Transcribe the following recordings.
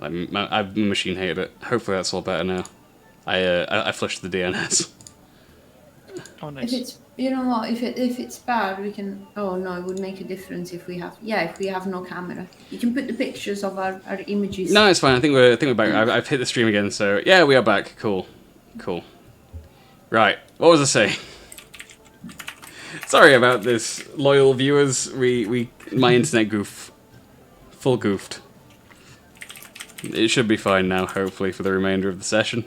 I've machine hated it. Hopefully that's all better now. I flushed the DNS. Oh, If nice. it's, you know what, if it's bad, we can. Oh no, it would make a difference if we have no camera. You can put the pictures of our images. No, it's fine. I think we're back. I've hit the stream again, so yeah, we are back. Cool. Right, what was I saying? Sorry about this, loyal viewers. My internet full goofed. It should be fine now, hopefully, for the remainder of the session.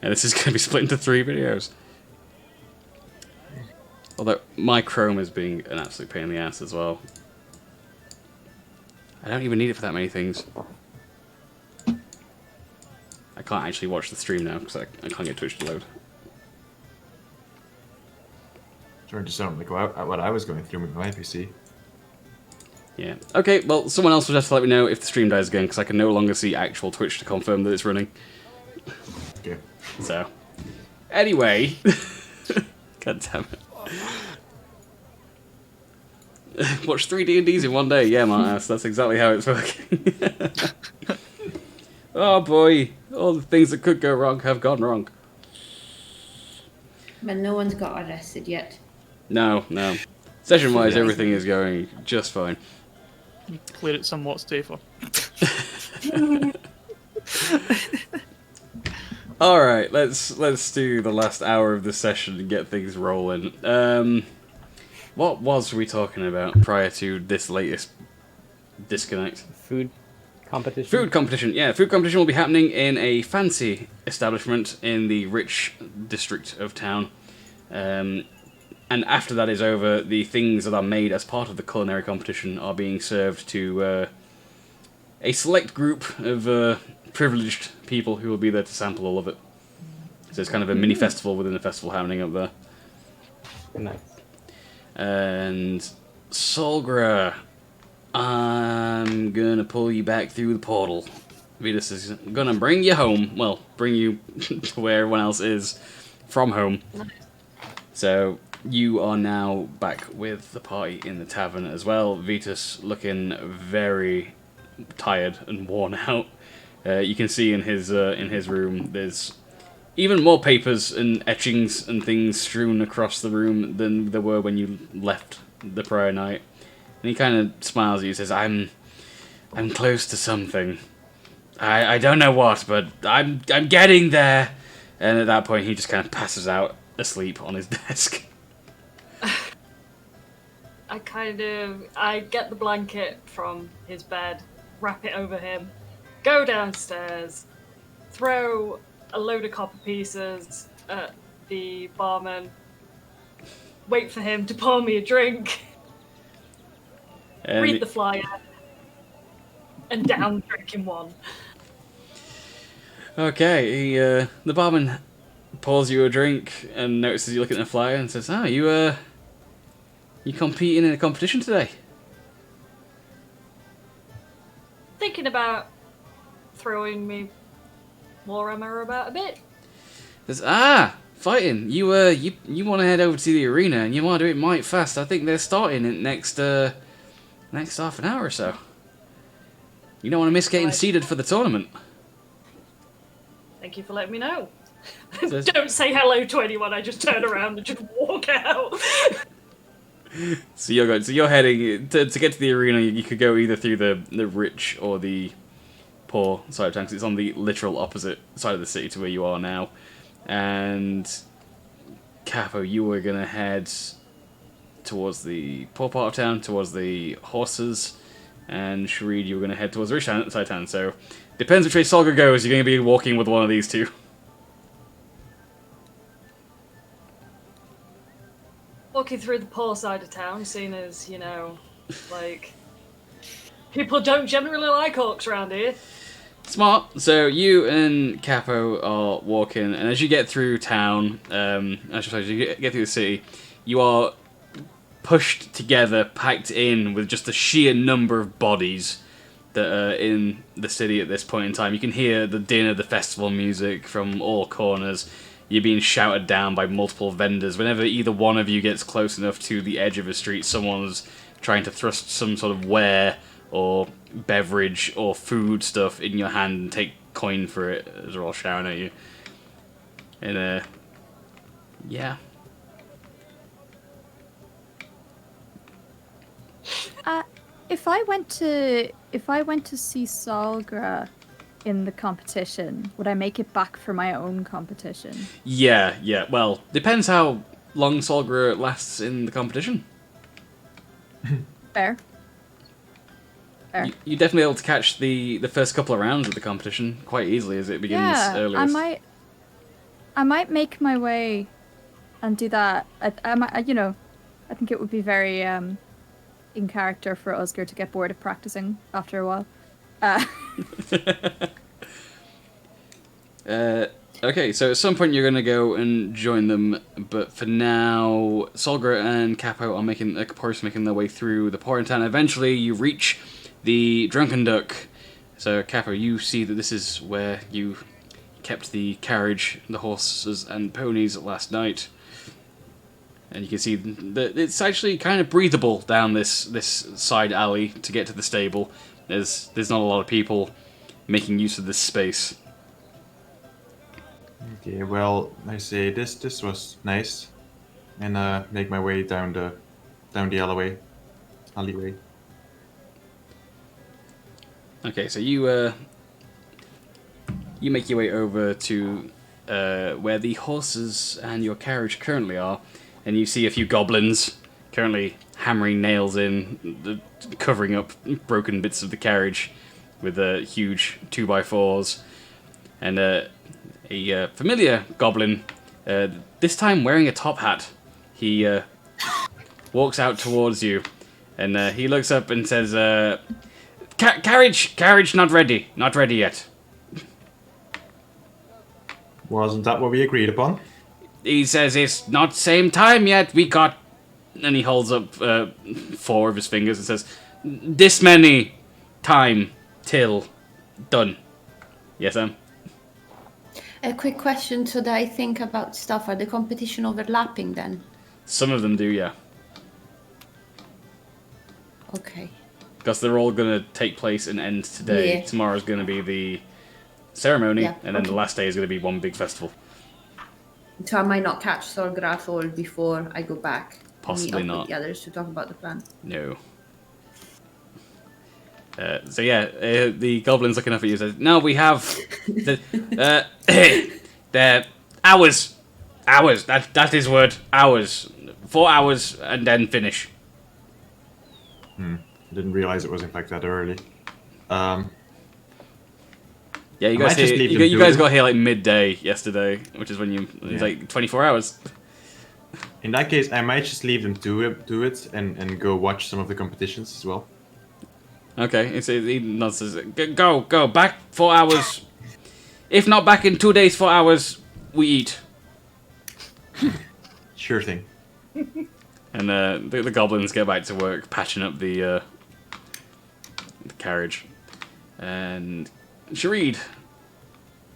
And this is going to be split into 3 videos. Although my Chrome is being an absolute pain in the ass as well. I don't even need it for that many things. I can't actually watch the stream now because I can't get Twitch to load. Trying to sound like what I was going through with my PC. Yeah. Okay, well, someone else will just let me know if the stream dies again, because I can no longer see actual Twitch to confirm that it's running. Okay. So, anyway. God damn it. Watch 3 D&Ds in one day. Yeah, my ass. That's exactly how it's working. Oh boy. All the things that could go wrong have gone wrong. But no one's got arrested yet. No. Session-wise, everything is going just fine. Cleared it somewhat safer. All right, let's do the last hour of the session and get things rolling. What was we talking about prior to this latest disconnect? Food competition. Food competition. Yeah, food competition will be happening in a fancy establishment in the rich district of town. And after that is over, the things that are made as part of the culinary competition are being served to a select group of privileged people who will be there to sample all of it. So it's kind of a mini festival within a festival happening up there. Nice. And Solgra, I'm gonna pull you back through the portal. Vetus is gonna bring you home. Well, bring you to where everyone else is from home. So you are now back with the party in the tavern as well. Vetus looking very tired and worn out. You can see in his room there's even more papers and etchings and things strewn across the room than there were when you left the prior night. And he kind of smiles at you and says, I'm close to something. I don't know what, but I'm getting there. And at that point he just kind of passes out asleep on his desk. I get the blanket from his bed, wrap it over him, go downstairs, throw a load of copper pieces at the barman, wait for him to pour me a drink, read the flyer, and down drinking one. Okay, the barman pours you a drink and notices you looking at the flyer and says, "Oh, you competing in a competition today?" Thinking about throwing me more ammo about a bit. Says, fighting. You want to head over to the arena and you want to do it might fast. I think they're starting in next half an hour or so. You don't want to miss getting seeded for the tournament. Thank you for letting me know. Says, Don't say hello to anyone. I just turn around and just walk out. So you're heading to get to the arena. You could go either through the rich or the poor side of town, 'cause it's on the literal opposite side of the city to where you are now. And Capo, you were gonna head towards the poor part of town, towards the horses, and Shareed, you were gonna head towards the rich side of town. So depends which way Solga goes. You're gonna be walking with one of these two. Walking through the poor side of town, seeing as, like, people don't generally like orcs around here. Smart. So you and Capo are walking, and as you get through town, as you get through the city, you are pushed together, packed in with just the sheer number of bodies that are in the city at this point in time. You can hear the din of the festival music from all corners. You're being shouted down by multiple vendors. Whenever either one of you gets close enough to the edge of a street, someone's trying to thrust some sort of ware or beverage or food stuff in your hand and take coin for it as they're all shouting at you. And yeah. If I went to see Salgra in the competition, would I make it back for my own competition? Yeah. Well, depends how long Solgra lasts in the competition. Fair. Fair. You definitely able to catch the first couple of rounds of the competition quite easily as it begins earliest. I might make my way and do that. I might, I think it would be very in character for Oscar to get bored of practicing after a while. Okay, so at some point you're going to go and join them, but for now, Solgra and Capo are making their way through the port town. Eventually, you reach the Drunken Duck. So, Capo, you see that this is where you kept the carriage, the horses and ponies last night. And you can see that it's actually kind of breathable down this side alley to get to the stable. There's not a lot of people making use of this space. Okay, well, I say this was nice, and make my way down the alleyway. Okay, so you make your way over to where the horses and your carriage currently are, and you see a few goblins currently hammering nails in, covering up broken bits of the carriage with huge 2x4s, and a familiar goblin, this time wearing a top hat. He walks out towards you, and he looks up and says, Carriage not ready yet. Wasn't that what we agreed upon? He says it's not same time yet, we got... And he holds up 4 of his fingers and says, this many time till done. Yes, Em? A quick question, so that I think about stuff. Are the competition overlapping then? Some of them do, yeah. Okay. Because they're all going to take place and end today. Yeah. Tomorrow's going to be the ceremony, Yeah, and then the okay. last day is going to be one big festival. So I might not catch Sorgrath all before I go back. Possibly meet up not. With the others to talk about the plan. No. So yeah, the goblin's looking up at you and says, no, we have the hours, that is word, hours, 4 hours and then finish. Didn't realize it was in fact that early. Yeah, you I might guys, just leave them you do guys it. got here like midday yesterday, which is when it's Yeah. like 24 hours. In that case, I might just leave them do it and go watch some of the competitions as well. Okay, he nods, says, go, back 4 hours. If not back in 2 days, 4 hours, we eat. Sure thing. And the goblins get back to work, patching up the carriage. And Shareed,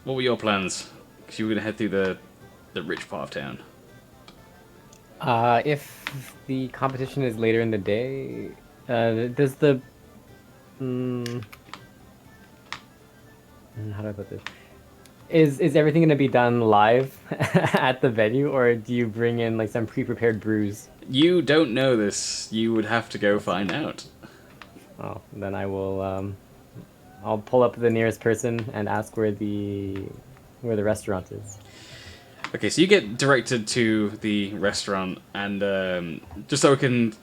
what were your plans? Because you were going to head through the rich part of town. If the competition is later in the day, does the... how do I put this? Is everything going to be done live at the venue, or do you bring in like some pre-prepared brews? You don't know this. You would have to go find out. Oh, then I will. I'll pull up the nearest person and ask where the restaurant is. Okay, so you get directed to the restaurant, and just so we can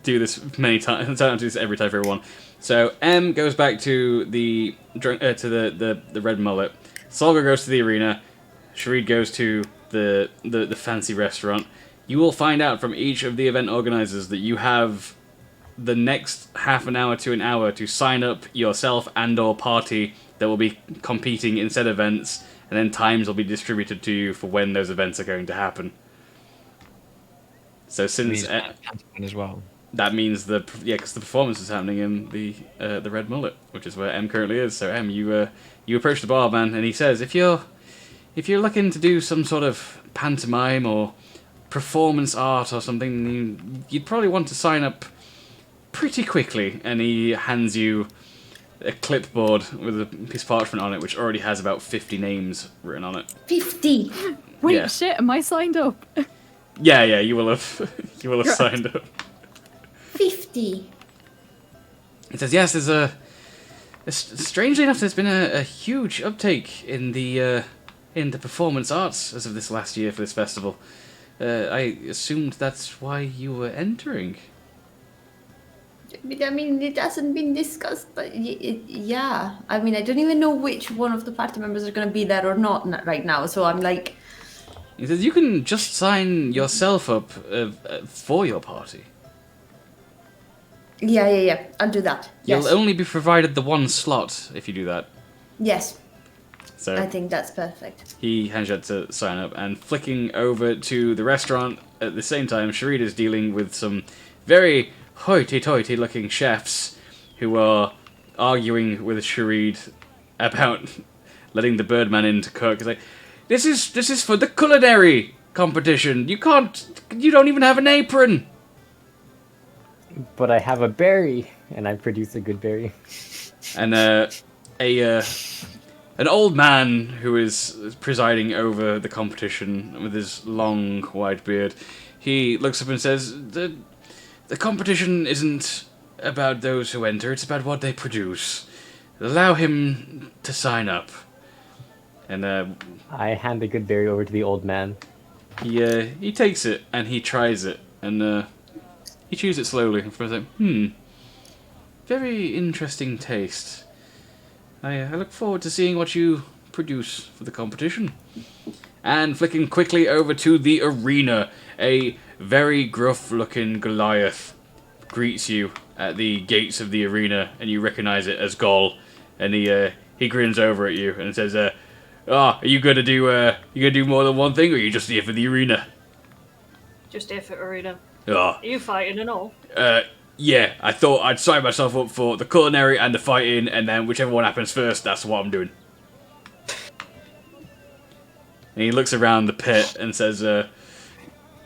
do this many times, I don't do this every time for everyone. So M goes back to the Red Mullet. Solga goes to the arena. Shareed goes to the fancy restaurant. You will find out from each of the event organizers that you have the next half an hour to an hour to sign up yourself and/or party that will be competing in said events. And then times will be distributed to you for when those events are going to happen. So since as well. that means because the performance is happening in the Red Mullet, which is where M currently is. So M, you approach the barman, and he says, if you're looking to do some sort of pantomime or performance art or something, you'd probably want to sign up pretty quickly, and he hands you a clipboard with a piece of parchment on it, which already has about 50 names written on it. 50. Wait, Yeah. shit, am I signed up? Yeah, you will have Right. signed up. 50. It says yes. There's strangely enough, there's been a huge uptake in the performance arts as of this last year for this festival. I assumed that's why you were entering. I mean, it hasn't been discussed, but yeah. I mean, I don't even know which one of the party members are going to be there or not right now. So I'm like, He says you can just sign yourself up for your party. yeah. I'll do that. Yes. You'll only be provided the one slot if you do that. Yes, So I think that's perfect. he hands you out to sign up, and flicking over to the restaurant at the same time, Sharita's dealing with some very hoity-toity looking chefs who are arguing with Sharid about letting the Birdman in to cook. It's like, this is for the culinary competition. You don't even have an apron. But I have a berry, and I produce a good berry. And an old man who is presiding over the competition with his long white beard, he looks up and says, the competition isn't about those who enter, it's about what they produce. Allow him to sign up. And I hand the good berry over to the old man. he takes it and he tries it, and he chews it slowly and for like, very interesting taste. I look forward to seeing what you produce for the competition. And flicking quickly over to the arena, a very gruff-looking Goliath greets you at the gates of the arena, and you recognize it as Gol. And he grins over at you and says, are you gonna do more than one thing, or are you just here for the arena? Just here for arena. Ah, Are you fighting and all? yeah, I thought I'd sign myself up for the culinary and the fighting, and then whichever one happens first, that's what I'm doing. And he looks around the pit and says,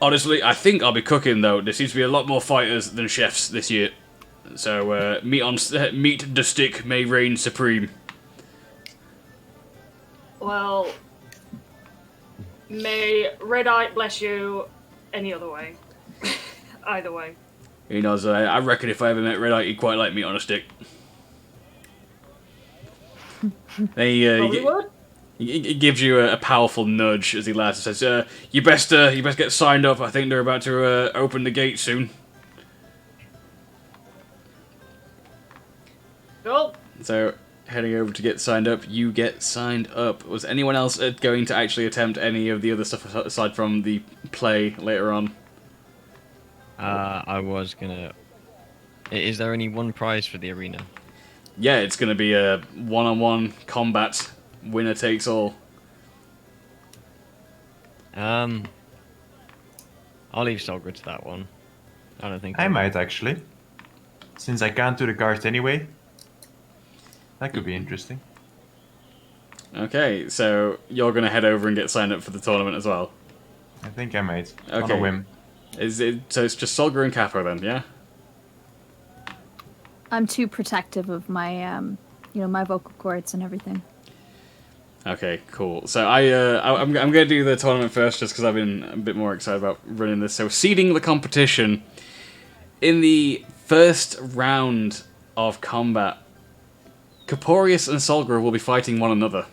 honestly, I think I'll be cooking, though. There seems to be a lot more fighters than chefs this year. So, meat the stick may reign supreme. Well, may Red Eye bless you any other way. Either way. He knows, I reckon if I ever met Red Eye, he'd quite like meat on a stick. Probably would. He gives you a powerful nudge as he laughs and says, you best get signed up. I think they're about to open the gate soon. Cool. So, heading over to get signed up, you get signed up. Was anyone else going to actually attempt any of the other stuff aside from the play later on? I was gonna. Is there only one prize for the arena? Yeah, it's going to be a one-on-one combat, winner takes all. I'll leave Solgra to that one. I don't think I might actually. Since I can't do the guard anyway. That could be interesting. Okay, so you're going to head over and get signed up for the tournament as well. I think I might. On Okay. a whim. So it's just Solgra and Capo then, yeah? I'm too protective of my, my vocal cords and everything. Okay, cool. So I'm going to do the tournament first just because I've been a bit more excited about running this. So seeding the competition. In the first round of combat, Caporius and Solgra will be fighting one another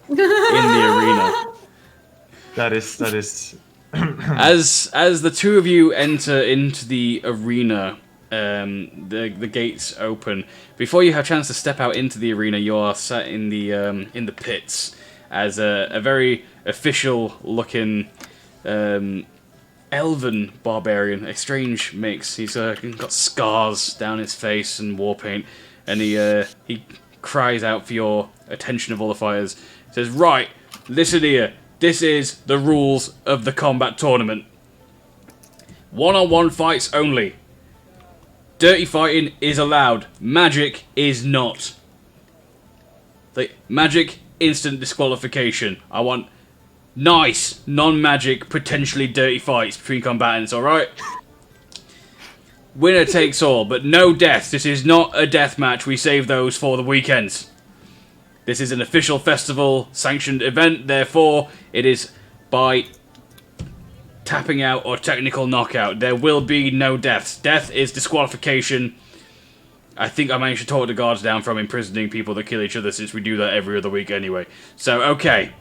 in the arena. That is As the two of you enter into the arena, the gates open. Before you have a chance to step out into the arena, you are sat in the pits as a very official-looking elven barbarian, a strange mix. He's got scars down his face and war paint, and he cries out for your attention of all the fighters. He says, "Right, listen here. This is the rules of the combat tournament. One-on-one fights only. Dirty fighting is allowed. Magic is not. Magic, instant disqualification. I want nice, non-magic, potentially dirty fights between combatants, alright? winner takes all, but no deaths. This is not a death match. We save those for the weekends. This is an official festival sanctioned event, therefore it is by tapping out or technical knockout. There will be no deaths. Death is disqualification. I think I managed to talk the guards down from imprisoning people that kill each other, since we do that every other week anyway. So, okay.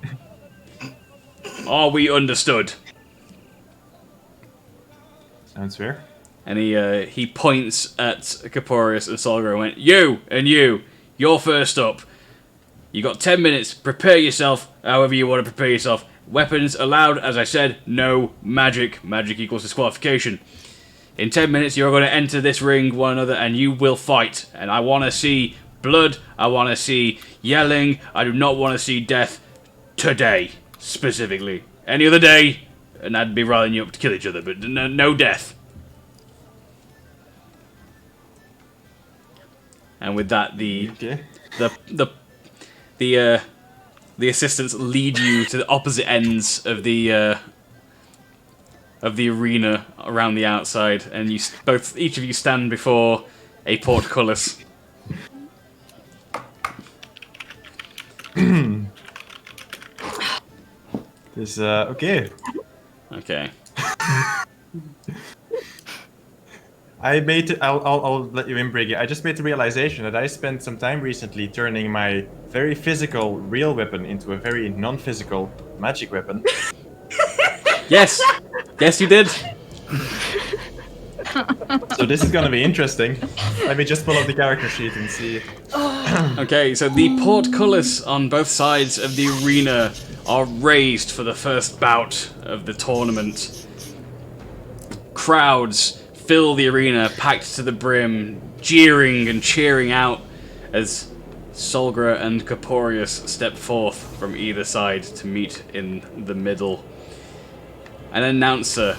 Are we understood? Sounds fair. And he points at Caporius and Solgar and went, You and you're first up. You got 10 minutes. Prepare yourself however you want to prepare yourself. Weapons allowed, as I said, no magic. Magic equals disqualification. In 10 minutes, you're going to enter this ring, one another, and you will fight. And I want to see blood. I want to see yelling. I do not want to see death today, specifically. Any other day, and I'd be riling you up to kill each other, but no death. And with that, Okay. the assistants lead you to the opposite ends of the arena around the outside, and each of you stand before a portcullis. This okay. Okay. I'll let you in, Briggy. I just made the realization that I spent some time recently turning my very physical real weapon into a very non-physical magic weapon. Yes. Yes, you did. So this is gonna be interesting. Let me just pull up the character sheet and see. Okay, so the portcullis on both sides of the arena are raised for the first bout of the tournament. Crowds fill the arena, packed to the brim, jeering and cheering out as Solgra and Caporius step forth from either side to meet in the middle. An announcer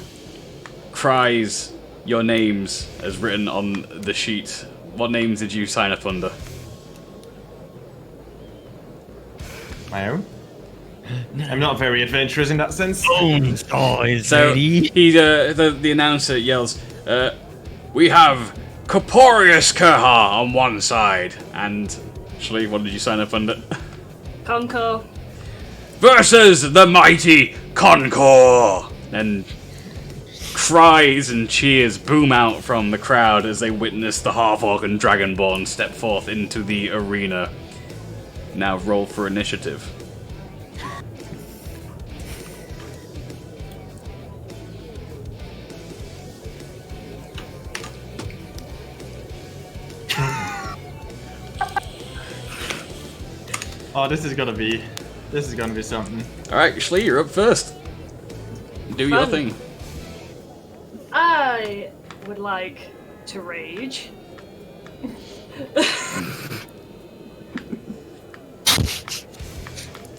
cries your names as written on the sheet. What names did you sign up under? My own? I'm not very adventurous in that sense. Bones guys, So the announcer yells, "We have Caporius Kerha on one side," and actually, what did you sign up under? Conco. Versus the mighty Concor, and cries and cheers boom out from the crowd as they witness the half-orc and dragonborn step forth into the arena. Now roll for initiative. Oh, this is gonna be something. Alright, Shlee, you're up first. Do your Fun. thing. I would like to rage.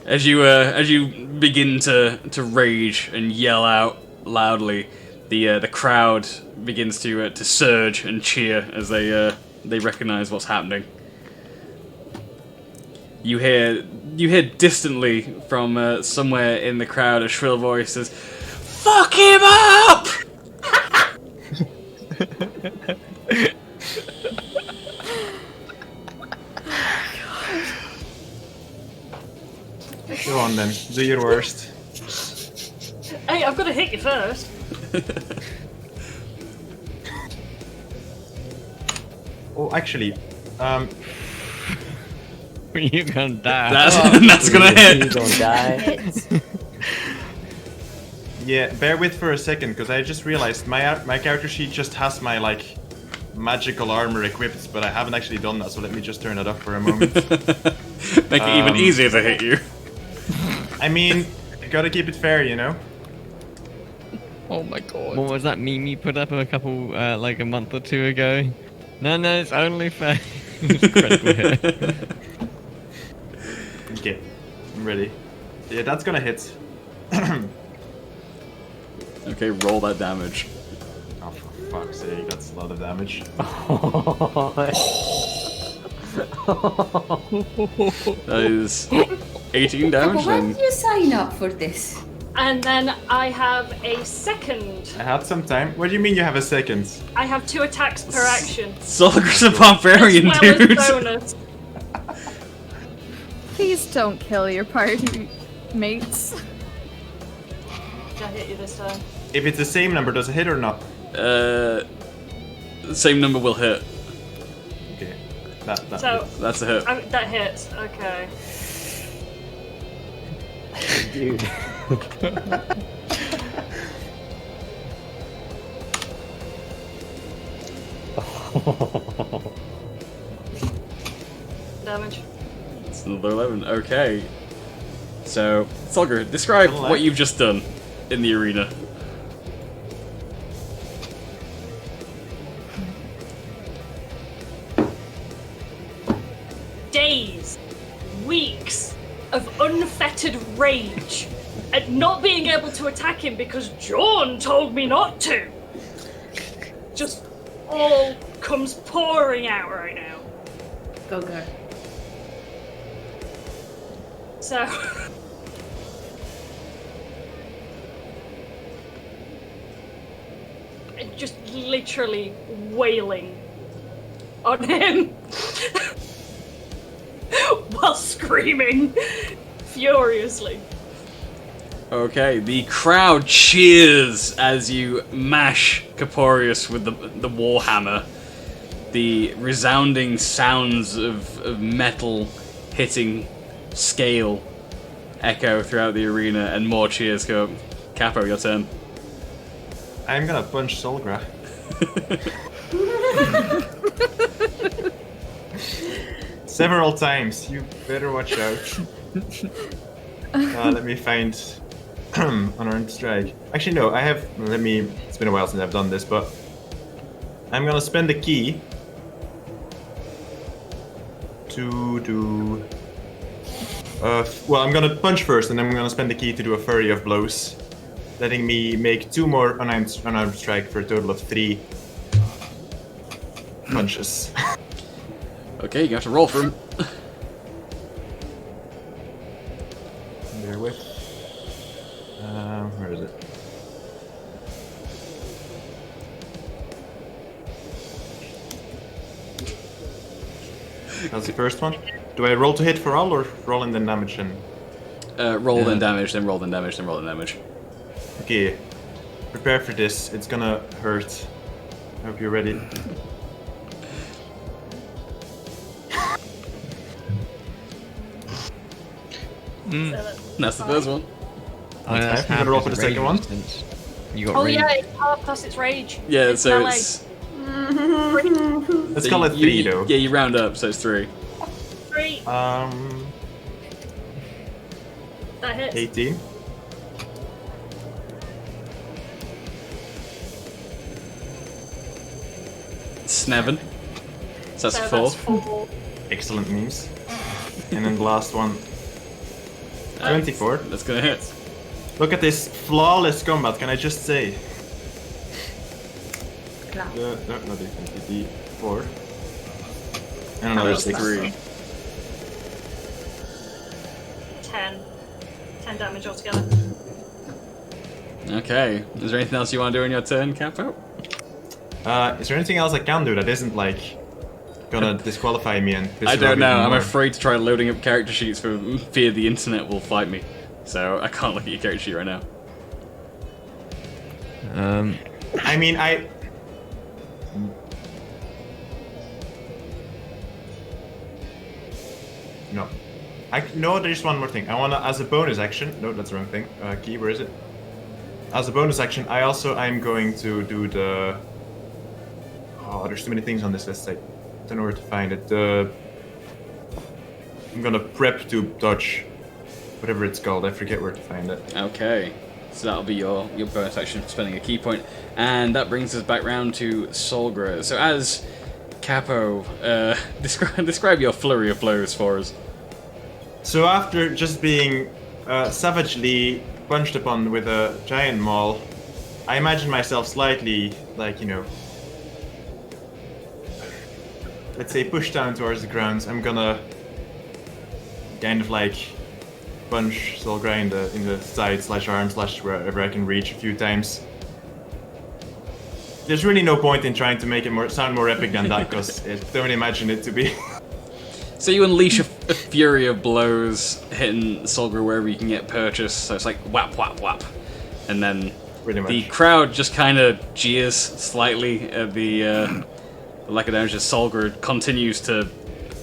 As you begin to rage and yell out loudly, the crowd begins to surge and cheer as they recognize what's happening. You hear distantly from somewhere in the crowd a shrill voice says, "Fuck him up!" Go on then, do your worst. Hey, I've got to hit you first. Oh, actually, You gonna die. That's gonna You hit. don't die. yeah, bear with for a second, because I just realized my character sheet just has my like magical armor equipped, but I haven't actually done that. So let me just turn it up for a moment. Make it even easier to hit you. I mean, you gotta keep it fair, you know. Oh my god. What was that meme you put up a couple, like a month or two ago? No, it's only fair. Incredible hit. Okay, I'm ready. Yeah, that's gonna hit. Okay, roll that damage. Oh, for fuck's sake, that's a lot of damage. That is 18 damage Why then. did you sign up for this? And then I have a second. I had some time. What do you mean you have a second? I have 2 attacks per action. Solgra's a barbarian, as well dude. as bonus. Please don't kill your party mates. Did I hit you this time? If it's the same number, does it hit or not? Same number will hit. Okay. So That's a hit. that hits. Okay. Dude. Damage. It's another 11. Okay. So, Solgra, describe Hello. what you've just done in the arena. Days, weeks of unfettered rage at not being able to attack him because John told me not to. Just all comes pouring out right now. Go. So just literally wailing on him while screaming furiously. Okay, the crowd cheers as you mash Caporius with the warhammer. The resounding sounds of metal hitting scale echo throughout the arena, and more cheers go. Capo, your turn. I'm gonna punch Solgra. Several times. You better watch out. Let me find unarmed strike. Actually, no. I have. Let me. It's been a while since I've done this, but I'm gonna spend a key to do. Well, I'm gonna punch first, and then I'm gonna spend the key to do a flurry of blows, letting me make 2 more unarmed strike for a total of 3 punches. Okay, you have to roll for him. Bear with. Where is it? That's the first one. Do I roll to hit for all, or roll and then damage and... Roll then damage, then roll then damage, then roll then damage. Okay. Prepare for this. It's gonna hurt. I hope you're ready. That's the first one. I Okay, you gonna roll for the second one? You got Oh rage. yeah, it's half plus its rage. Yeah, It's so melee. it's. Let's so call it you- 3 though. Yeah, you round up, so it's 3. 3. That hits. 18. Snevin. So that's So 4. that's 4. Excellent memes. And then the last one. 24. That's gonna hit. Look at this flawless combat, can I just say? Clap. No, not the 4. And another That's 6. 3. 10. 10 damage altogether. Okay. Is there anything else you want to do in your turn, Capo? Is there anything else I can do that isn't like gonna disqualify me and piss I her off don't know. even I'm more? afraid to try loading up character sheets for fear the internet will fight me. So I can't look at your character sheet right now. I mean, No. No, there's one more thing. I wanna, as a bonus action... No, that's the wrong thing. Key, where is it? As a bonus action, I'm going to do the... Oh, there's too many things on this list. I don't know where to find it. I'm gonna prep to dodge. Whatever it's called, I forget where to find it. Okay. So that'll be your bonus action for spending a key point. And that brings us back round to Solgra. So as Capo, describe your flurry of blows for us. So after just being savagely punched upon with a giant maul, I imagine myself slightly, like, you know, let's say pushed down towards the ground. I'm gonna kind of like punch Solgra in the side / arm / wherever I can reach a few times. There's really no point in trying to make it sound more epic than that, because don't imagine it to be. So you unleash a fury of blows, hitting Solgra wherever you can get purchase. So it's like whap, whap, whap. And then Pretty much. the crowd just kind of jeers slightly at the lack of damage as Solgra continues to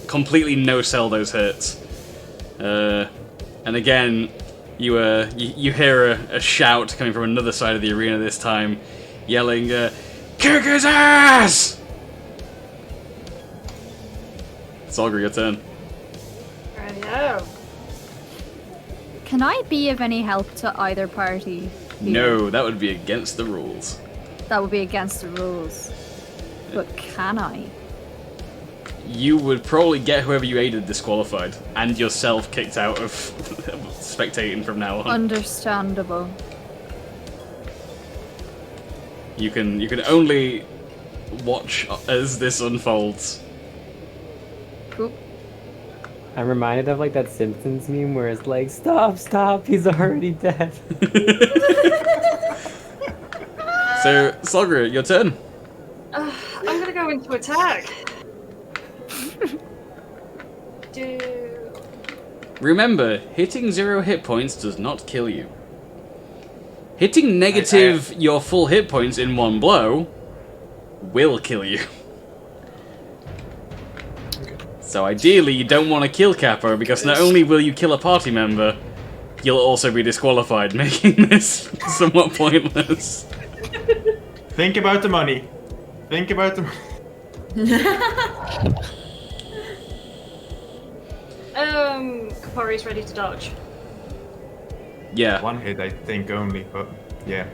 completely no-sell those hits. And again, you hear a shout coming from another side of the arena this time, yelling, "Kick his ass!" Solgra, your turn. Radio. Can I be of any help to either party? here? No, that would be against the rules. That would be against the rules. But can I? You would probably get whoever you aided disqualified, and yourself kicked out of spectating from now on. Understandable. You can only watch as this unfolds. Cool. I'm reminded of like that Simpsons meme where it's like, stop, he's already dead. So, Solgra, your turn. I'm gonna go into attack. Remember, hitting 0 hit points does not kill you. Hitting negative your full hit points in one blow will kill you. So ideally, you don't want to kill Capo, because not only will you kill a party member, you'll also be disqualified, making this somewhat pointless. Think about the money. Think about the money. Kapari's ready to dodge. Yeah. One hit, I think, only, but yeah.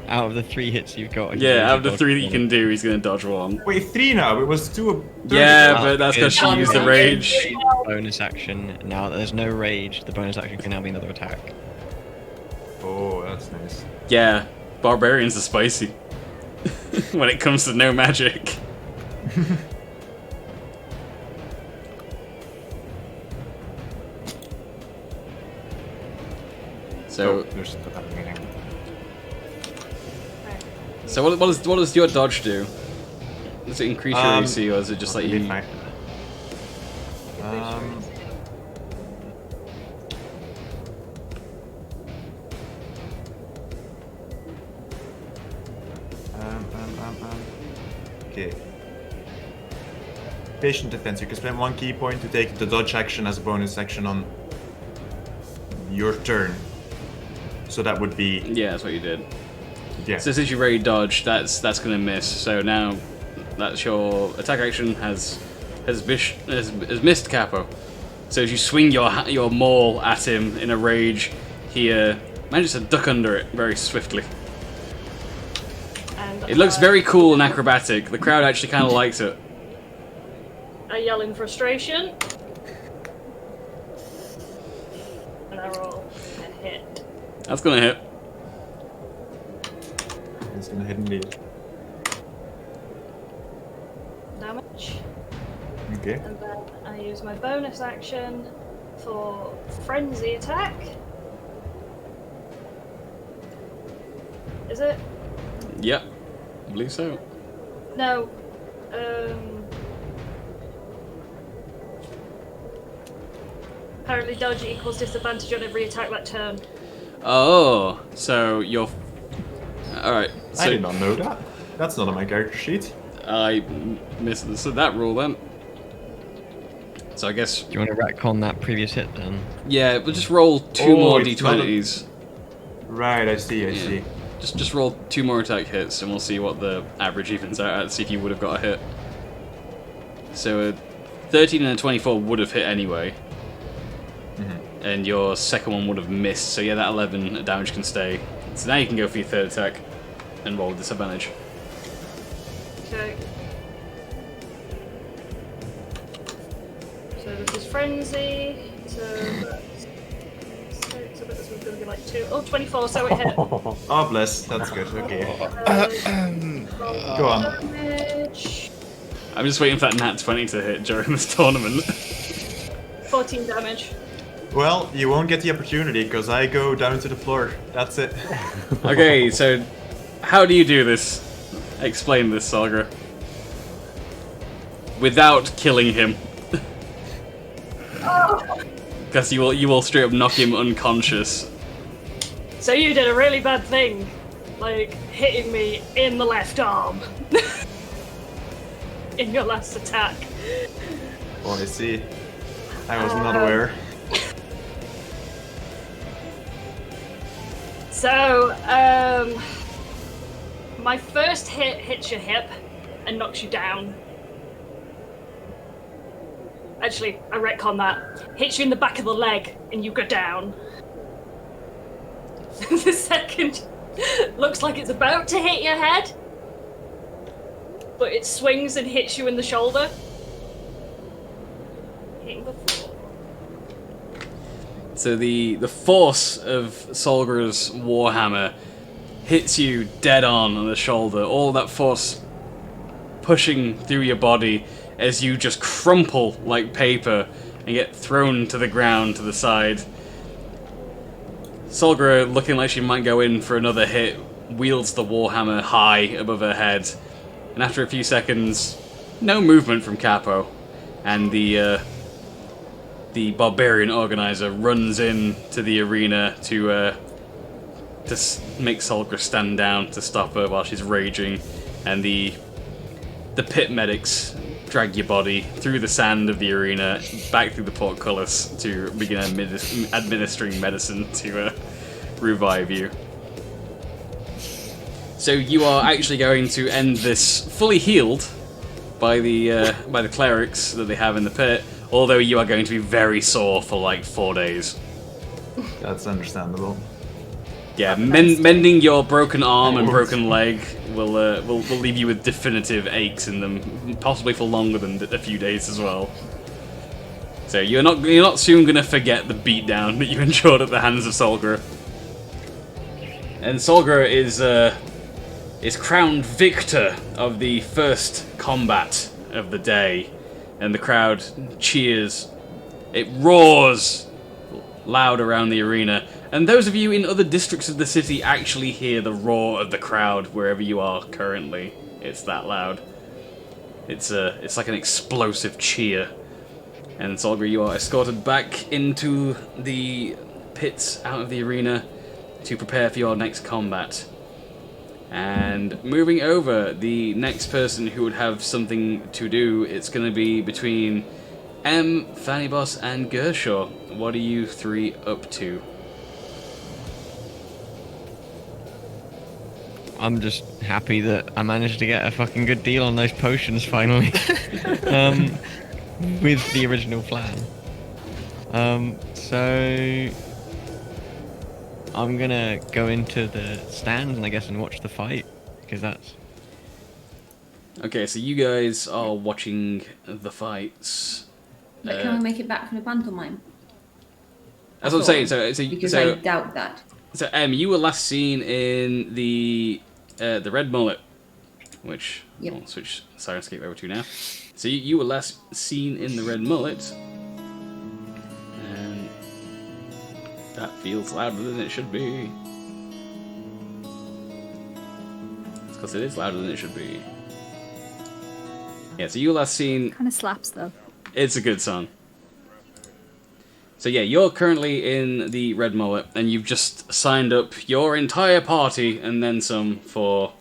Out of the 3 hits you've got. Yeah, out of the 3 that you can do, he's going to dodge one. Wait, 3 now? It was 2. Yeah, but that's because she used the rage. Bonus action. Now that there's no rage, the bonus action can now be another attack. Oh, that's nice. Yeah, barbarians are spicy. When it comes to no magic. So, there's that meaning. so what does your dodge do? Does it increase your AC, or is it just like you? Okay. Patient defense. You can spend 1 key point to take the dodge action as a bonus action on your turn. So that would be. Yeah, that's what you did. Yeah. So since you already dodged, that's gonna miss. So now that's your attack action has missed Capo. So as you swing your maul at him in a rage, he manages to duck under it very swiftly. And It looks very cool and acrobatic. The crowd actually kind of likes it. I yell in frustration. And I roll a hit. That's gonna hit. It's gonna hit indeed. Damage. Okay. And then I use my bonus action for frenzy attack. Is it? Yep, I believe so. No. Apparently dodge equals disadvantage on every attack that turn. Oh, so you're. Alright, so I did not know that. That's not on my character sheet. I misunderstood that rule then. So I guess. Do you want to retcon that previous hit then? Yeah, we'll just roll 2 more it's not d20s. Right, I see, I Yeah. see. Just roll 2 more attack hits and we'll see what the average evens out at, see if you would have got a hit. So a 13 and a 24 would have hit anyway. And your second one would have missed, so yeah, that 11 damage can stay. So now you can go for your third attack and roll with disadvantage. Okay. So this is frenzy. So that's 6, so this one's gonna be like 2. Oh, 24, so it hit. Oh, bless. That's good. Okay. Go on. Damage. I'm just waiting for that nat 20 to hit during this tournament. 14 damage. Well, you won't get the opportunity because I go down to the floor. That's it. Okay, so how do you do this? Explain this, Saga. Without killing him. Because you will straight up knock him unconscious. So you did a really bad thing, like hitting me in the left arm in your last attack. Oh, I see. I was not aware. So, my first hit hits your hip and knocks you down. Actually, I retcon that. Hits you in the back of the leg and you go down. The second looks like it's about to hit your head, but it swings and hits you in the shoulder. Hitting the floor. So the force of Solgra's Warhammer hits you dead on the shoulder. All that force pushing through your body as you just crumple like paper and get thrown to the ground to the side. Solgra, looking like she might go in for another hit, wields the Warhammer high above her head. And after a few seconds, no movement from Capo. And the barbarian organizer runs in to the arena to make Solgra stand down to stop her while she's raging, and the pit medics drag your body through the sand of the arena back through the portcullis to begin administering medicine to revive you. So you are actually going to end this fully healed by the clerics that they have in the pit. Although you are going to be very sore for like 4 days. That's understandable. Yeah, mending your broken arm and broken leg will leave you with definitive aches in them, possibly for longer than a few days as well. So you're not soon gonna forget the beatdown that you endured at the hands of Solgra. And Solgra is crowned victor of the first combat of the day. And the crowd cheers. It roars loud around the arena. And those of you in other districts of the city actually hear the roar of the crowd wherever you are currently. It's that loud. It's like an explosive cheer. And Solgra, you are escorted back into the pits out of the arena to prepare for your next combat. And moving over, the next person who would have something to do, it's going to be between Fannyboss, and Gershaw. What are you three up to? I'm just happy that I managed to get a fucking good deal on those potions finally. With the original plan. So I'm gonna go into the stands and I guess and watch the fight, because that's... Okay, so you guys are watching the fights. But can we make it back for the pantomime? That's what I'm saying. Because I doubt that. So you were last seen in the Red Mullet, which I'll switch Sirenscape over to now. So you were last seen in the Red Mullet, and that feels louder than it should be. It's because it is louder than it should be. Yeah, so you were last seen... Kind of slaps, though. It's a good song. So yeah, you're currently in the Red Mullet, and you've just signed up your entire party and then some for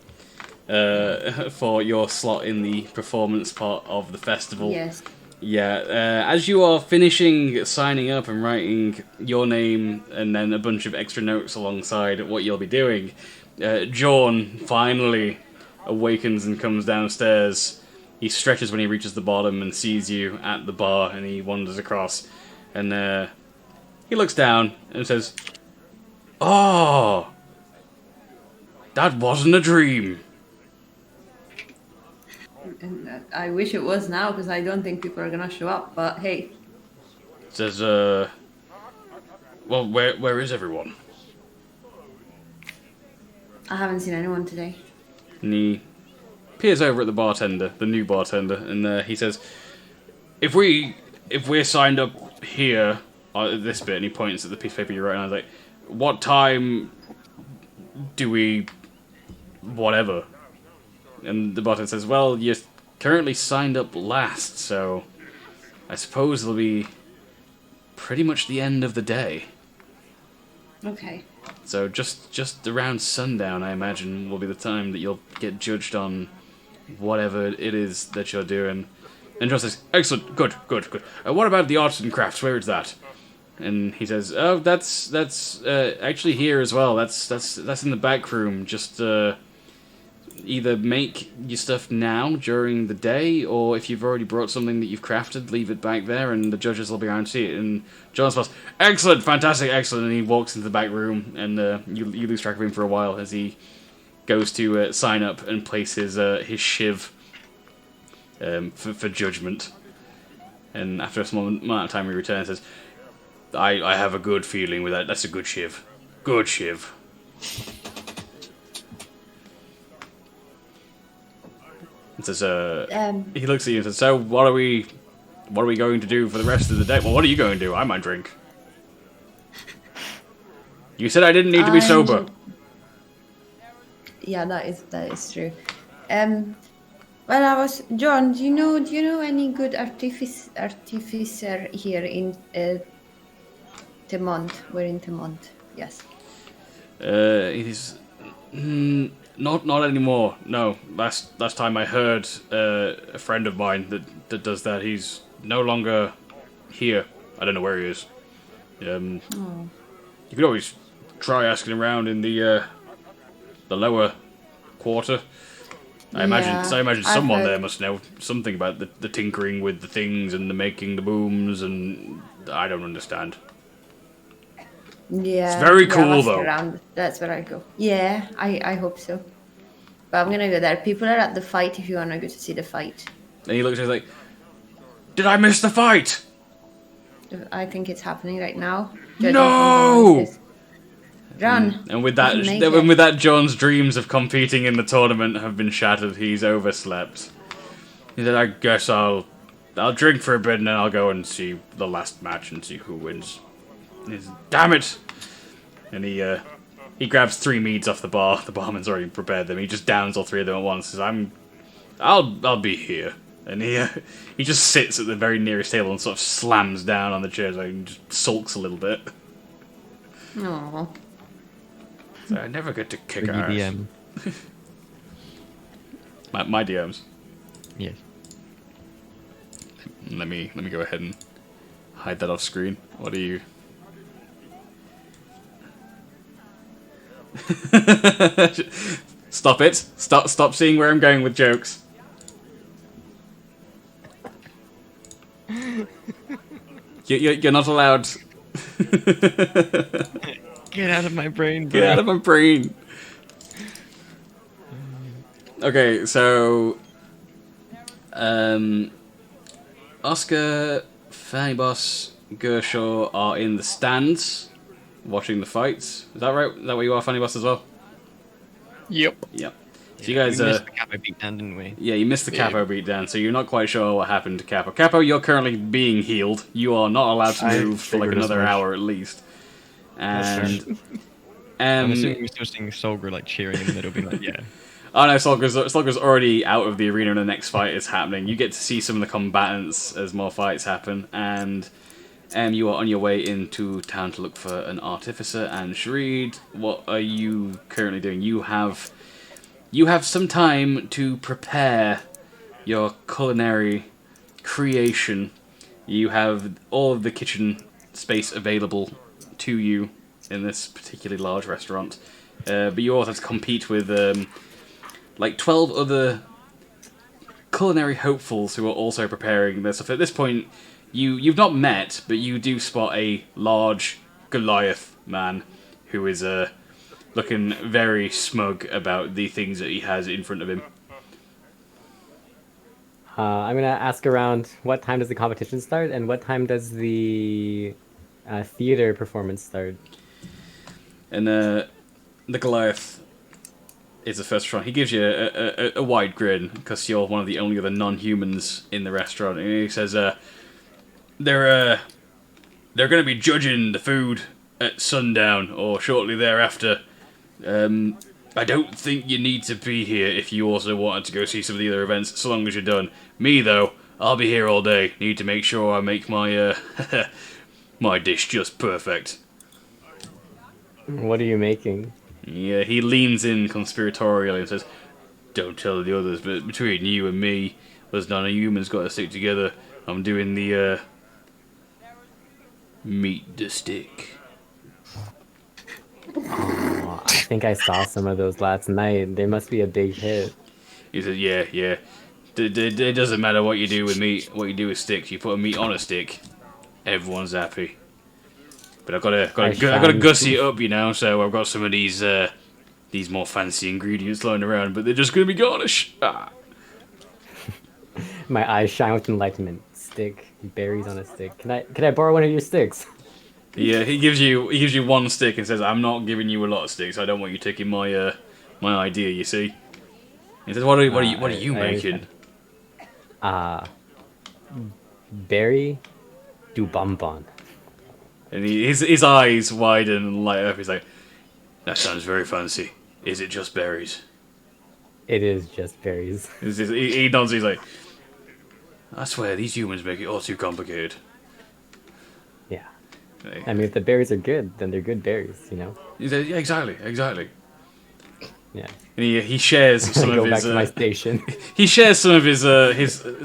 your slot in the performance part of the festival. Yes. Yeah, as you are finishing signing up and writing your name and then a bunch of extra notes alongside what you'll be doing, Jorn finally awakens and comes downstairs. He stretches when he reaches the bottom and sees you at the bar, and he wanders across. And he looks down and says, "Oh, that wasn't a dream." And I wish it was now, because I don't think people are gonna show up. But hey. Says, well, where is everyone? I haven't seen anyone today. And he peers over at the bartender, the new bartender, and he says, If we're signed up here, this bit, and he points at the piece of paper you wrote, and I was like, what time do we... whatever? And the bartender says, well, you're currently signed up last, so I suppose it'll be pretty much the end of the day. Okay. So just around sundown, I imagine, will be the time that you'll get judged on whatever it is that you're doing. And John says, excellent, good. What about the arts and crafts? Where is that? And he says, oh, that's actually here as well. That's in the back room. Just either make your stuff now during the day, or if you've already brought something that you've crafted, leave it back there, and the judges will be around to see it. And John says, excellent, fantastic, excellent. And he walks into the back room, and you lose track of him for a while as he goes to sign up and place his shiv for judgment. And after a small amount of time, he returns and says, I have a good feeling with that. That's a good shiv. Good shiv. And says, he looks at you and says, so what are we going to do for the rest of the day? Well, what are you going to do? I might drink. You said I didn't need to be sober. Yeah, that is true. Well, I was John. Do you know any good artificer here in Temont? We're in Temont. Yes. It is not anymore. No. Last time I heard a friend of mine that does that. He's no longer here. I don't know where he is. You could always try asking around in the lower quarter. I imagine someone there must know something about the tinkering with the things and the making the booms, and I don't understand. Yeah, it's very cool though. Around. That's where I go. Yeah, I hope so. But I'm gonna go there. People are at the fight if you wanna go to see the fight. And he looks at me like, did I miss the fight? I think it's happening right now. No! Run. And with that, John's dreams of competing in the tournament have been shattered. He's overslept. He said, I guess I'll drink for a bit and then I'll go and see the last match and see who wins. And he says, damn it! And he grabs 3 meads off the bar. The barman's already prepared them. He just downs all 3 of them at once. Says, I'll be here. And he just sits at the very nearest table and sort of slams down on the chairs and just sulks a little bit. Aww. So I never get to kick With ass. DM. my DMs. Yes. Let me go ahead and hide that off screen. What are you? Stop it! Stop seeing where I'm going with jokes. You're not allowed. Get out of my brain, bro. Get out of my brain. Okay, so Oscar, Fanny Boss, Gershaw are in the stands watching the fights. Is that right? Is that where you are, Fanny Boss, as well? Yep. Yep. So you guys we missed the Capo beatdown, didn't we? Yeah, you missed the Capo beatdown, so you're not quite sure what happened to Capo. Capo, you're currently being healed. You are not allowed to move for like another hour at least. And I'm assuming we're still seeing Solgra like cheering in the middle, being like, yeah. Oh no, Solgra's already out of the arena and the next fight is happening. You get to see some of the combatants as more fights happen, and you are on your way into town to look for an artificer. And Shareed, what are you currently doing? You have some time to prepare your culinary creation. You have all of the kitchen space available to you in this particularly large restaurant, but you also have to compete with like 12 other culinary hopefuls who are also preparing their stuff. At this point, you've not met, but you do spot a large Goliath man who is looking very smug about the things that he has in front of him. I'm gonna ask around, what time does the competition start, and what time does the theater performance start? And the Goliath is the first restaurant. He gives you a wide grin because you're one of the only other non-humans in the restaurant. And he says, they're they're going to be judging the food at sundown or shortly thereafter. I don't think you need to be here if you also wanted to go see some of the other events, so long as you're done. Me, though, I'll be here all day. Need to make sure I make my, my dish just perfect. What are you making? Yeah, he leans in conspiratorially and says, don't tell the others, but between you and me, us non-humans got to stick together. I'm doing the, meat the stick. Oh, I think I saw some of those last night. They must be a big hit. He says, yeah. It doesn't matter what you do with meat, what you do with sticks. You put a meat on a stick, everyone's happy. But I've got to gussy it up, you know. So I've got some of these more fancy ingredients lying around, but they're just going to be garnish. Ah. My eyes shine with enlightenment. Stick, berries on a stick. Can I borrow one of your sticks? Yeah, he gives you one stick and says, "I'm not giving you a lot of sticks. I don't want you taking my my idea." You see. He says, "What are you making?" Berry du bonbon. And his eyes widen and light up. He's like, "That sounds very fancy. Is it just berries?" It is just berries. He nods. He's like, "I swear these humans make it all too complicated." Yeah. I mean, if the berries are good, then they're good berries, you know? He says, "Yeah, exactly." Yeah. And he shares some Go of back his. to my station. He shares some of his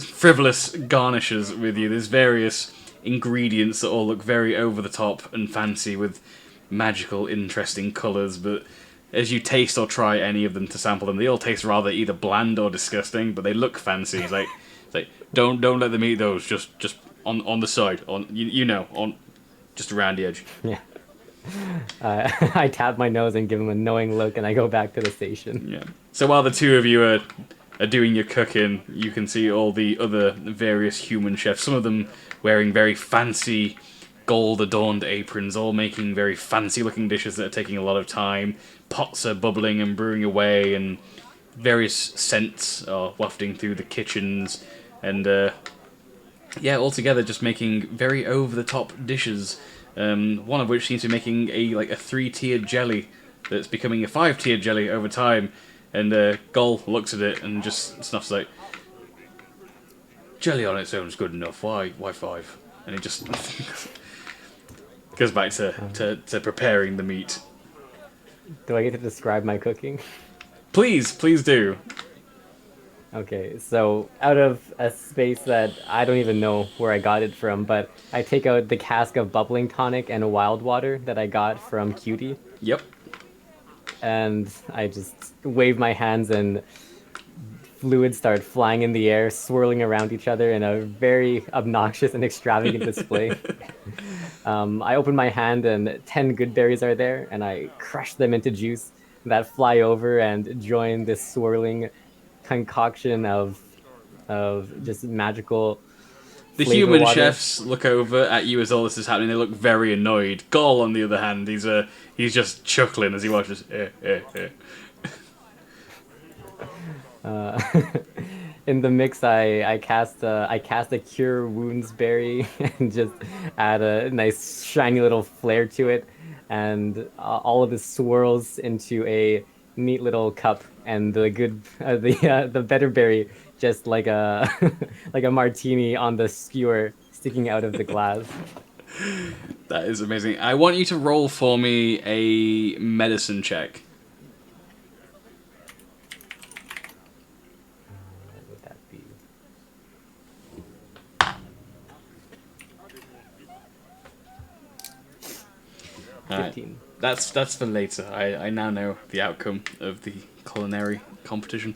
frivolous garnishes with you. There's various ingredients that all look very over the top and fancy with magical, interesting colours, but as you taste or try any of them to sample them, they all taste rather either bland or disgusting, but they look fancy. It's like don't let them eat those. Just on the side, on on just around the edge. Yeah. I tap my nose and give him a knowing look, and I go back to the station. Yeah. So while the two of you are doing your cooking, you can see all the other various human chefs. Some of them wearing very fancy, gold-adorned aprons, all making very fancy-looking dishes that are taking a lot of time. Pots are bubbling and brewing away, and various scents are wafting through the kitchens, and altogether just making very over-the-top dishes. One of which seems to be making a 3-tiered jelly that's becoming a 5-tiered jelly over time. And Gull looks at it and just snuffs like, jelly on its own is good enough. Why 5? And he just goes back to preparing the meat. Do I get to describe my cooking? Please do. Okay, so out of a space that I don't even know where I got it from, but I take out the cask of bubbling tonic and wild water that I got from Cutie. Yep. And I just wave my hands and fluids start flying in the air, swirling around each other in a very obnoxious and extravagant display. I open my hand and 10 good berries are there, and I crush them into juice that fly over and join this swirling concoction of just magical. The human chefs look over at you as all this is happening. They look very annoyed. Gall, on the other hand, he's just chuckling as he watches. In the mix, I cast a cure wounds berry and just add a nice shiny little flair to it, and all of this swirls into a neat little cup, and the better berry just like a like a martini on the skewer sticking out of the glass. That is amazing. I want you to roll for me a medicine check. What would that be? Alright. 15. That's for later. I now know the outcome of the culinary competition.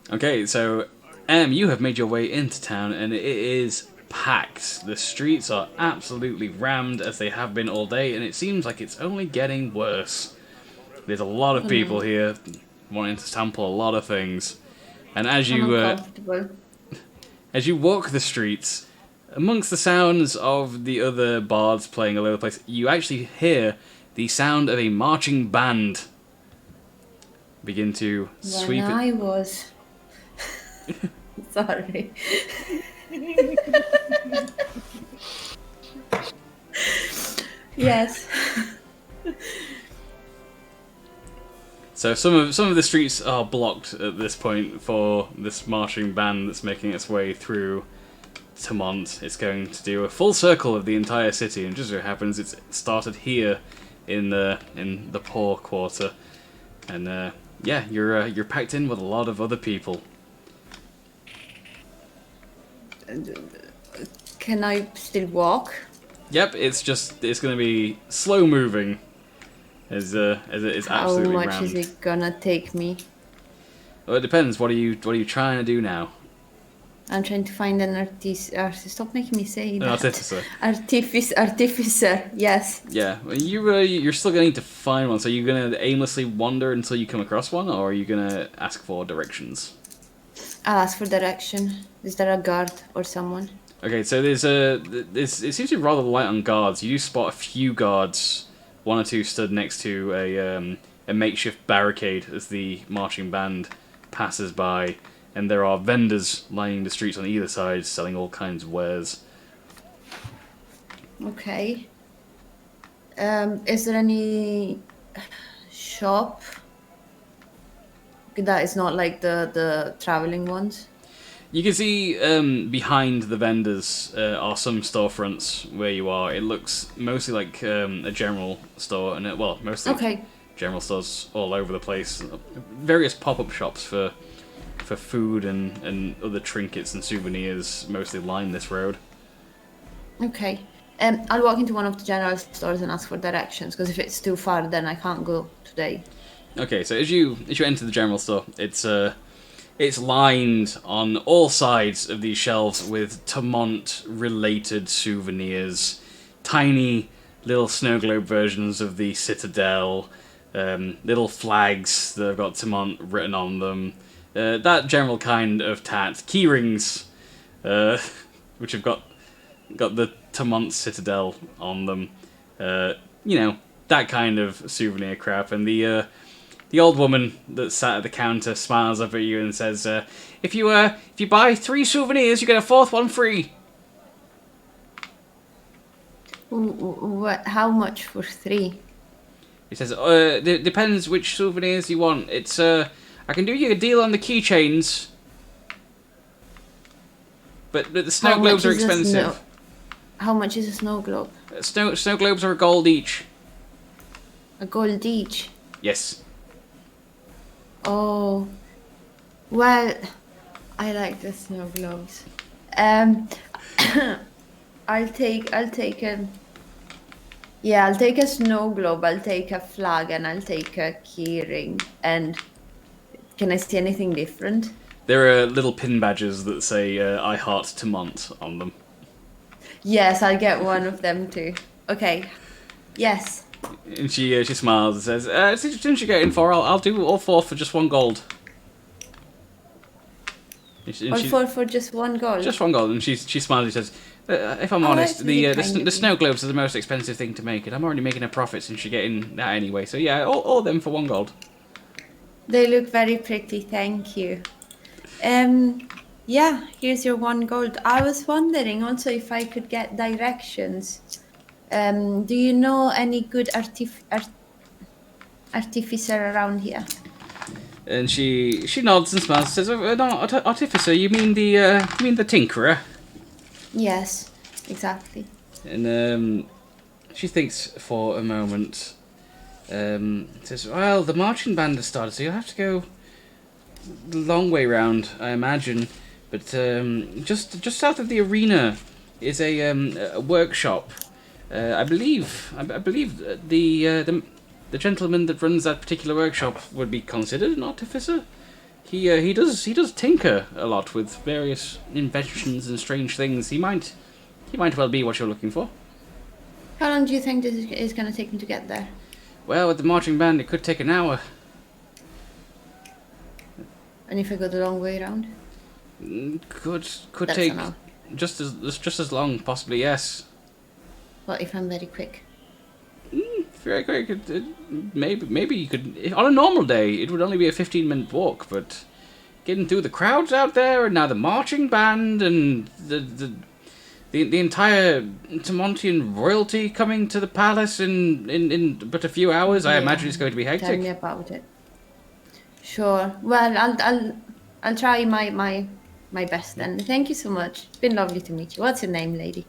Okay, so you have made your way into town, and it is packed. The streets are absolutely rammed, as they have been all day, and it seems like it's only getting worse. There's a lot of people here wanting to sample a lot of things, and as you walk the streets, amongst the sounds of the other bards playing all over the place, you actually hear the sound of a marching band begin to sweep When it. I was... Sorry. Yes. So some of the streets are blocked at this point for this marching band that's making its way through Tamont. It's going to do a full circle of the entire city, and just so happens it's started here in the poor quarter. And yeah, you're packed in with a lot of other people. Can I still walk? Yep, it's going to be slow moving, as it is How absolutely much rammed. is it gonna take me? Well, it depends. What are you trying to do now? I'm trying to find an stop making me say that. Artificer. Artificer. Yes. Yeah, well, you're still going to need to find one. So you're going to aimlessly wander until you come across one, or are you going to ask for directions? I'll ask for direction. Is there a guard or someone? Okay, so it seems to be rather light on guards. You do spot a few guards, one or two stood next to a makeshift barricade as the marching band passes by, and there are vendors lining the streets on either side selling all kinds of wares. Okay. Is there any shop that is not like the traveling ones? You can see behind the vendors are some storefronts where you are. It looks mostly like a general store, and mostly Okay. general stores all over the place. Various pop-up shops for food and other trinkets and souvenirs mostly line this road. Okay. I'll walk into one of the general stores and ask for directions, because if it's too far, then I can't go today. Okay, so as you enter the general store, it's lined on all sides of these shelves with Tamont-related souvenirs, tiny little snow globe versions of the Citadel, little flags that have got Tamont written on them, that general kind of tat, key rings, which have got the Tamont Citadel on them, that kind of souvenir crap, and the old woman that sat at the counter smiles up at you and says, if you buy 3 souvenirs, you get a 4th one free. What? How much for 3? He says, depends which souvenirs you want. It's, I can do you a deal on the keychains, but the snow globes are expensive. How much is a snow globe? Snow globes are a gold each. A gold each? Yes. Oh, well, I like the snow globes. I'll take a snow globe. I'll take a flag, and I'll take a key ring. And can I see anything different? There are little pin badges that say "I Heart Tamont" on them. Yes, I'll get one of them too. Okay. Yes. And she smiles and says, since you're getting 4, I'll do all 4 for just 1 gold. All 4 for just 1 gold? Just 1 gold. And she smiles and says, if I'm honest, the snow globes are the most expensive thing to make, and I'm already making a profit since you're getting that anyway. So yeah, all of them for 1 gold. They look very pretty, thank you. Yeah, here's your 1 gold. I was wondering also if I could get directions. Do you know any good artificer around here? And she nods and smiles and says, no, artificer, you mean the tinkerer? Yes, exactly. And she thinks for a moment. Says, well, the marching band has started, so you'll have to go the long way round, I imagine. But just south of the arena is a workshop. I believe the gentleman that runs that particular workshop would be considered an artificer. He does tinker a lot with various inventions and strange things. He might well be what you're looking for. How long do you think this is going to take him to get there? Well, with the marching band, it could take an hour. And if I go the long way around? Could That's take an hour. just as long, possibly. Yes. What if I'm very quick? Very quick. Maybe you could. On a normal day, it would only be a 15-minute walk, but getting through the crowds out there, and now the marching band, and the entire Tamontian royalty coming to the palace in but a few hours. I Yeah. imagine it's going to be Tell me hectic. about it. Sure. Well, I'll try my best then. Thank you so much. It's been lovely to meet you. What's your name, lady?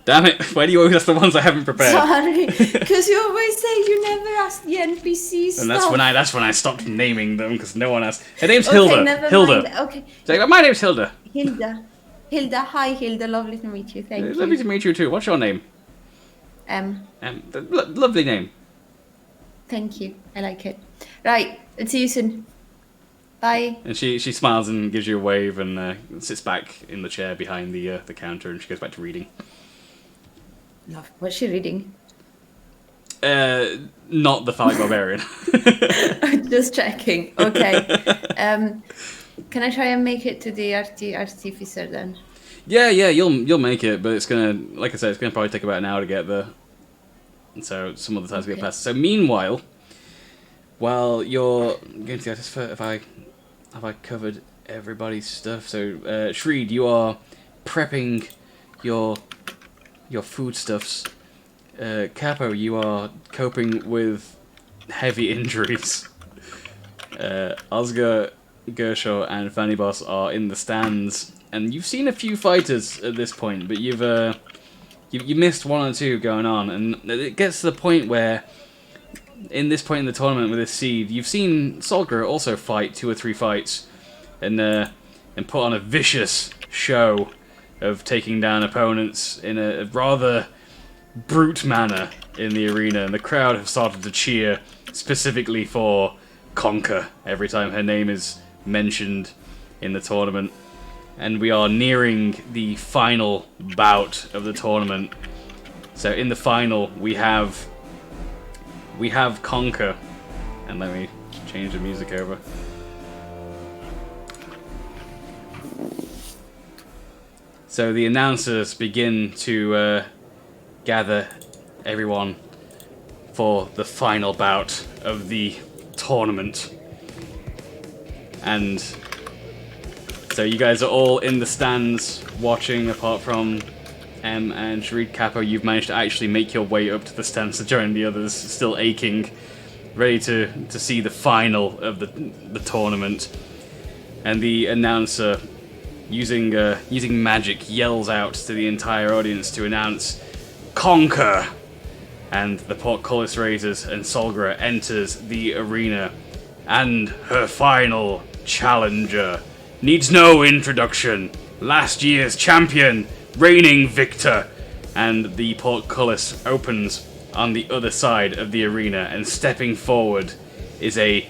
Damn it! Why do you always ask the ones I haven't prepared? Sorry, because you always say you never ask the NPCs. And that's when I stopped naming them because no one asked. Her name's Okay, Hilda. never Hilda. mind. Okay, So, my name's Hilda. Hilda. Hilda, hi Hilda. Lovely to meet you. Thank Lovely you. to meet you too. What's your name? Lovely name. Thank you. I like it. Right. I'll see you soon. Bye. And she smiles and gives you a wave and sits back in the chair behind the counter and she goes back to reading. Love. What's she reading? Not the Phallic Barbarian. Just checking. Okay. Can I try and make it to the artificer then? Yeah, you'll make it, but it's gonna, like I said, it's gonna probably take about an hour to get there. And so some of the time's gonna pass. So meanwhile, while you're going to the artist, have I covered everybody's stuff? So Shreed, you are prepping your foodstuffs. Capo, you are coping with heavy injuries. Oscar, Gershaw, and Vanibos are in the stands, and you've seen a few fighters at this point, but you missed one or two going on, and it gets to the point where, in this point in the tournament with this seed, you've seen Solgra also fight 2 or 3 fights, and put on a vicious show of taking down opponents in a rather brute manner in the arena, and the crowd have started to cheer specifically for Conker every time her name is mentioned in the tournament. And we are nearing the final bout of the tournament. So in the final we have Conker, and let me change the music over. So the announcers begin to gather everyone for the final bout of the tournament. And so you guys are all in the stands watching, apart from and Shreed. Capo, you've managed to actually make your way up to the stands to join the others, still aching, ready to see the final of the tournament. And the announcer, using magic, yells out to the entire audience to announce Conker! And the portcullis raises and Solgra enters the arena. And her final challenger needs no introduction. Last year's champion, reigning victor. And the portcullis opens on the other side of the arena, and stepping forward is a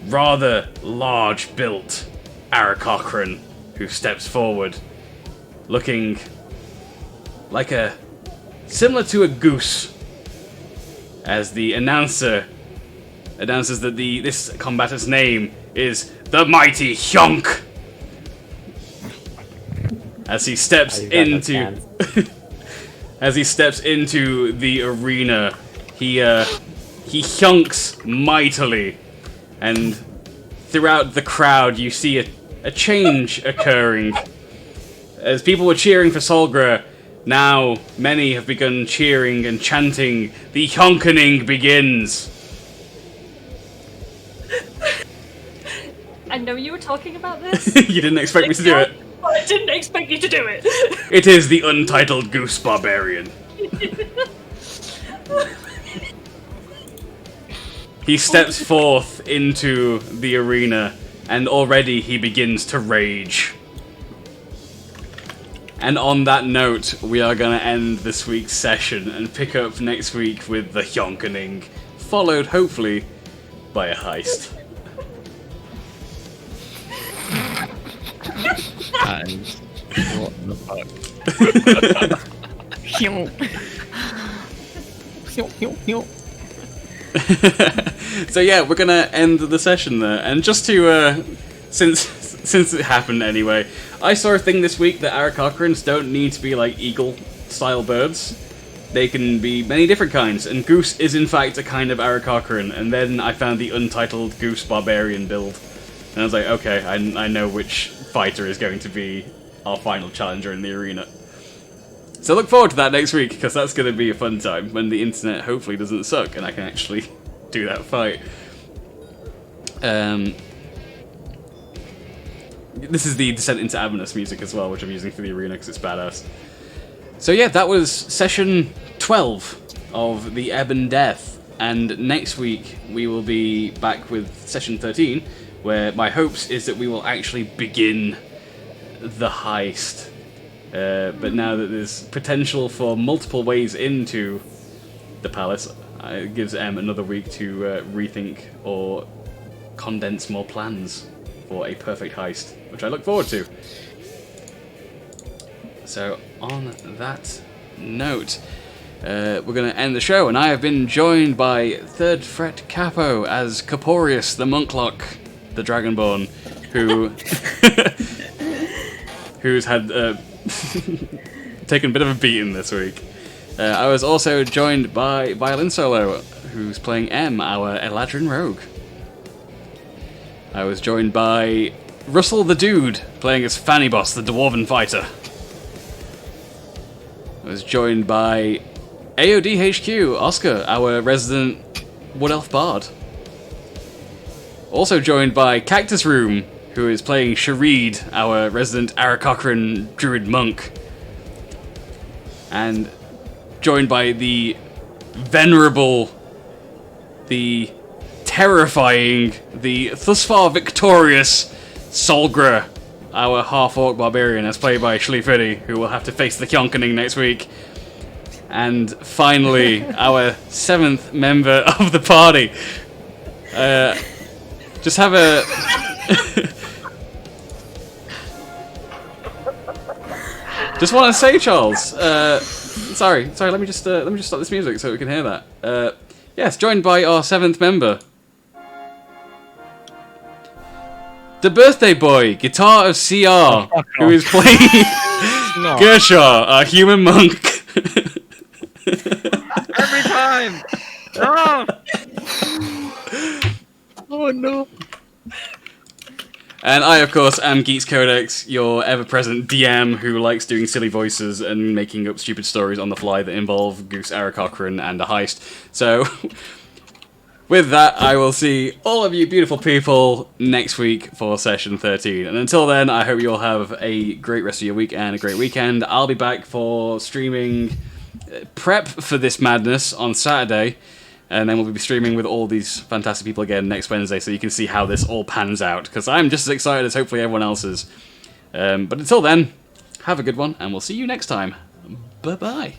rather large-built Aarakocran, who steps forward, looking like similar to a goose, as the announcer announces that this combator's name is the Mighty Hyonk. As he steps into the arena, he hyonks mightily, and throughout the crowd you see a change occurring. As people were cheering for Solgra, now many have begun cheering and chanting, "The Hyonkening begins!" I know you were talking about this. You didn't expect me to do it. I didn't expect you to do it. It is the Untitled Goose Barbarian. He steps forth into the arena, and already he begins to rage. And on that note, we are going to end this week's session and pick up next week with the Hyonkening, followed, hopefully, by a heist. And what the fuck? So yeah, we're gonna end the session there, and just to since it happened anyway, I saw a thing this week that Aarakocrans don't need to be like eagle-style birds. They can be many different kinds, and goose is in fact a kind of Aarakocran. And then I found the Untitled Goose Barbarian build, and I was like, okay, I know which fighter is going to be our final challenger in the arena. So look forward to that next week, because that's going to be a fun time when the internet hopefully doesn't suck and I can actually do that fight. This is the Descent into Avernus music as well, which I'm using for the arena because it's badass. So yeah, that was session 12 of the Ebon Death, and next week we will be back with session 13, where my hopes is that we will actually begin the heist. But now that there's potential for multiple ways into the palace, it gives Em another week to rethink or condense more plans for a perfect heist, which I look forward to. So, on that note, we're going to end the show, and I have been joined by Third Threat Capo as Corporeus the Monklock, the Dragonborn, who who's had taken a bit of a beating this week. I was also joined by Violin Solo, who's playing M, our Eladrin Rogue. I was joined by Russell the Dude, playing as Fanny Boss, the Dwarven Fighter. I was joined by AODHQ, Oscar, our resident Wood Elf Bard. Also joined by Cactus Room, who is playing Shareed, our resident Aarakocran Druid Monk. And joined by the venerable, the terrifying, the thus far victorious Solgra, our half-orc barbarian, as played by Shleefidi, who will have to face the Kionkening next week. And finally, our 7th member of the party. Just have a... Just want to say, Charles, sorry, let me just stop this music so we can hear that. Yes, joined by our 7th member, the birthday boy, guitar of CR, who is playing Gershaw, our human monk. Every time! No! Oh no! And I, of course, am Geeks Codex, your ever-present DM who likes doing silly voices and making up stupid stories on the fly that involve Goose Aarakocran and a heist. So, with that, I will see all of you beautiful people next week for session 13. And until then, I hope you all have a great rest of your week and a great weekend. I'll be back for streaming prep for this madness on Saturday. And then we'll be streaming with all these fantastic people again next Wednesday, so you can see how this all pans out, because I'm just as excited as hopefully everyone else is. But until then, have a good one, and we'll see you next time. Bye-bye.